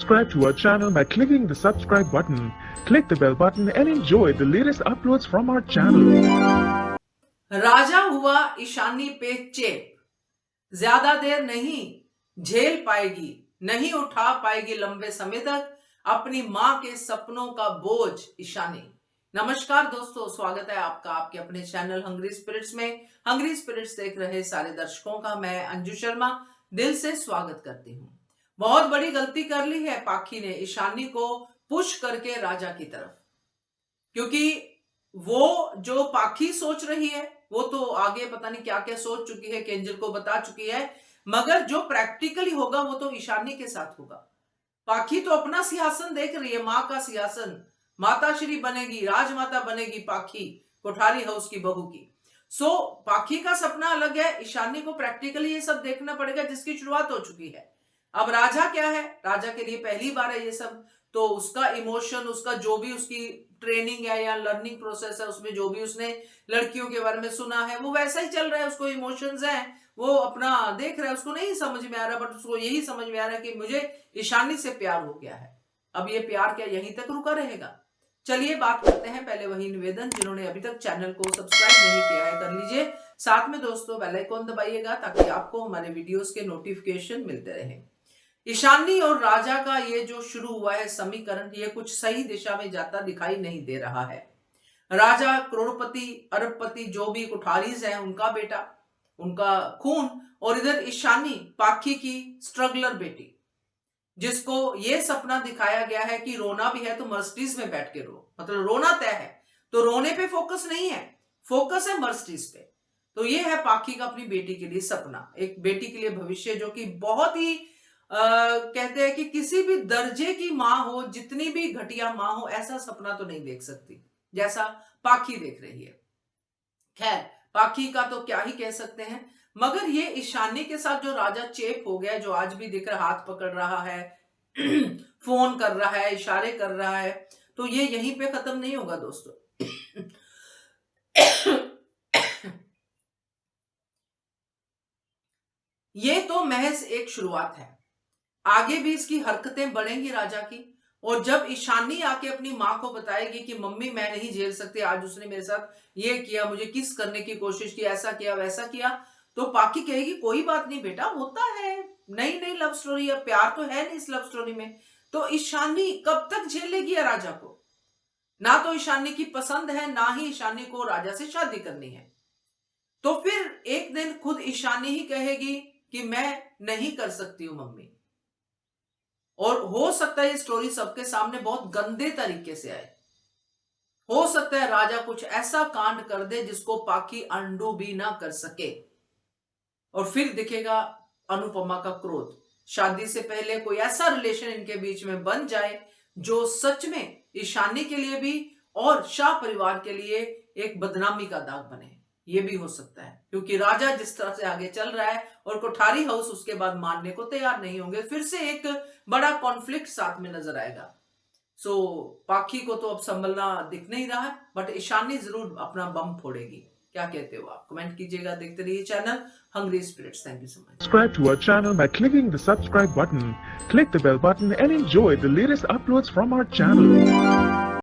Subscribe to our channel by clicking the subscribe button. Click the bell button and enjoy the latest uploads from our channel. राजा हुआ ईशानी पे चेप, ज्यादा देर नहीं झेल पाएगी, नहीं उठा पाएगी लंबे समय तक अपनी मां के सपनों का बोझ ईशानी। नमस्कार दोस्तों, स्वागत है आपका आपके अपने चैनल हंग्री स्पिरिट्स में। हंग्री स्पिरिट्स देख रहे सारे दर्शकों का मैं अंजू शर्मा दिल से स्वागत करती हूँ। बहुत बड़ी गलती कर ली है पाखी ने ईशानी को पुश करके राजा की तरफ, क्योंकि वो जो पाखी सोच रही है वो तो आगे पता नहीं क्या क्या सोच चुकी है, केंजल को बता चुकी है, मगर जो प्रैक्टिकली होगा वो तो ईशानी के साथ होगा। पाखी तो अपना सिंहासन देख रही है, माँ का सिंहासन, माता श्री बनेगी, राजमाता बनेगी पाखी, कोठारी हाउस की बहू की। सो पाखी का सपना अलग है, ईशानी को प्रैक्टिकली ये सब देखना पड़ेगा जिसकी शुरुआत हो चुकी है। अब राजा क्या है, राजा के लिए पहली बार है ये सब, तो उसका इमोशन, उसका जो भी उसकी ट्रेनिंग है या लर्निंग प्रोसेस है, उसमें जो भी उसने लड़कियों के बारे में सुना है वो वैसा ही चल रहा है। उसको इमोशंस हैं, वो अपना देख रहा है, उसको नहीं समझ में आ रहा, बट उसको यही समझ में आ रहा है कि मुझे ईशानी से प्यार हो गया है। अब ये प्यार क्या यहीं तक रुका रहेगा? चलिए बात करते हैं। पहले वही निवेदन, जिन्होंने अभी तक चैनल को सब्सक्राइब नहीं किया है कर लीजिए, साथ में दोस्तों बेल आइकॉन दबाइएगा ताकि आपको हमारे वीडियोस के नोटिफिकेशन मिलते रहे। ईशानी और राजा का ये जो शुरू हुआ है समीकरण, ये कुछ सही दिशा में जाता दिखाई नहीं दे रहा है। राजा करोड़पति, अरबपति, जो भी कुठारीज हैं उनका बेटा, उनका खून, और इधर ईशानी पाखी की स्ट्रगलर बेटी, जिसको ये सपना दिखाया गया है कि रोना भी है तो मर्सिडीज में बैठ के रो, मतलब रोना तय है, तो रोने पे फोकस नहीं है, फोकस है मर्सिडीज पे। तो ये है पाखी का अपनी बेटी के लिए सपना, एक बेटी के लिए भविष्य जो कि बहुत ही कहते हैं कि किसी भी दर्जे की मां हो, जितनी भी घटिया मां हो, ऐसा सपना तो नहीं देख सकती जैसा पाखी देख रही है। खैर, पाखी का तो क्या ही कह सकते हैं, मगर ये ईशानी के साथ जो राजा चेप हो गया, जो आज भी दिख रहा, हाथ पकड़ रहा है फोन कर रहा है, इशारे कर रहा है, तो ये यहीं पे खत्म नहीं होगा दोस्तों। ये तो महज एक शुरुआत है, आगे भी इसकी हरकतें बढ़ेंगी राजा की। और जब ईशानी आके अपनी मां को बताएगी कि मम्मी मैं नहीं झेल सकती, आज उसने मेरे साथ ये किया, मुझे किस करने की कोशिश की, ऐसा किया वैसा किया, तो पाखी कहेगी कोई बात नहीं बेटा, होता है, नई नई लव स्टोरी है, प्यार तो है नहीं इस लव स्टोरी में। तो ईशानी कब तक झेलेगी राजा को? ना तो ईशानी की पसंद है, ना ही ईशानी को राजा से शादी करनी है। तो फिर एक दिन खुद ईशानी ही कहेगी कि मैं नहीं कर सकती हूं मम्मी, और हो सकता है ये स्टोरी सबके सामने बहुत गंदे तरीके से आए। हो सकता है राजा कुछ ऐसा कांड कर दे जिसको पाखी अंडू भी ना कर सके, और फिर दिखेगा अनुपमा का क्रोध। शादी से पहले कोई ऐसा रिलेशन इनके बीच में बन जाए जो सच में ईशानी के लिए भी और शाह परिवार के लिए एक बदनामी का दाग बने। ये भी हो सकता है, क्योंकि राजा जिस तरह से आगे चल रहा है और कोठारी हाउस उसके बाद मानने को तैयार नहीं होंगे, फिर से एक बड़ा कॉन्फ्लिक्ट साथ में नजर आएगा। सो पाखी को तो अब संभलना दिख नहीं रहा है, बट ईशानी जरूर अपना बम फोड़ेगी। क्या कहते हो आप? कमेंट कीजिएगा। देखते रहिए channel hungry spirits. Thank you so much. Subscribe to our channel by clicking the subscribe button. Click the bell button and enjoy the latest uploads from our channel.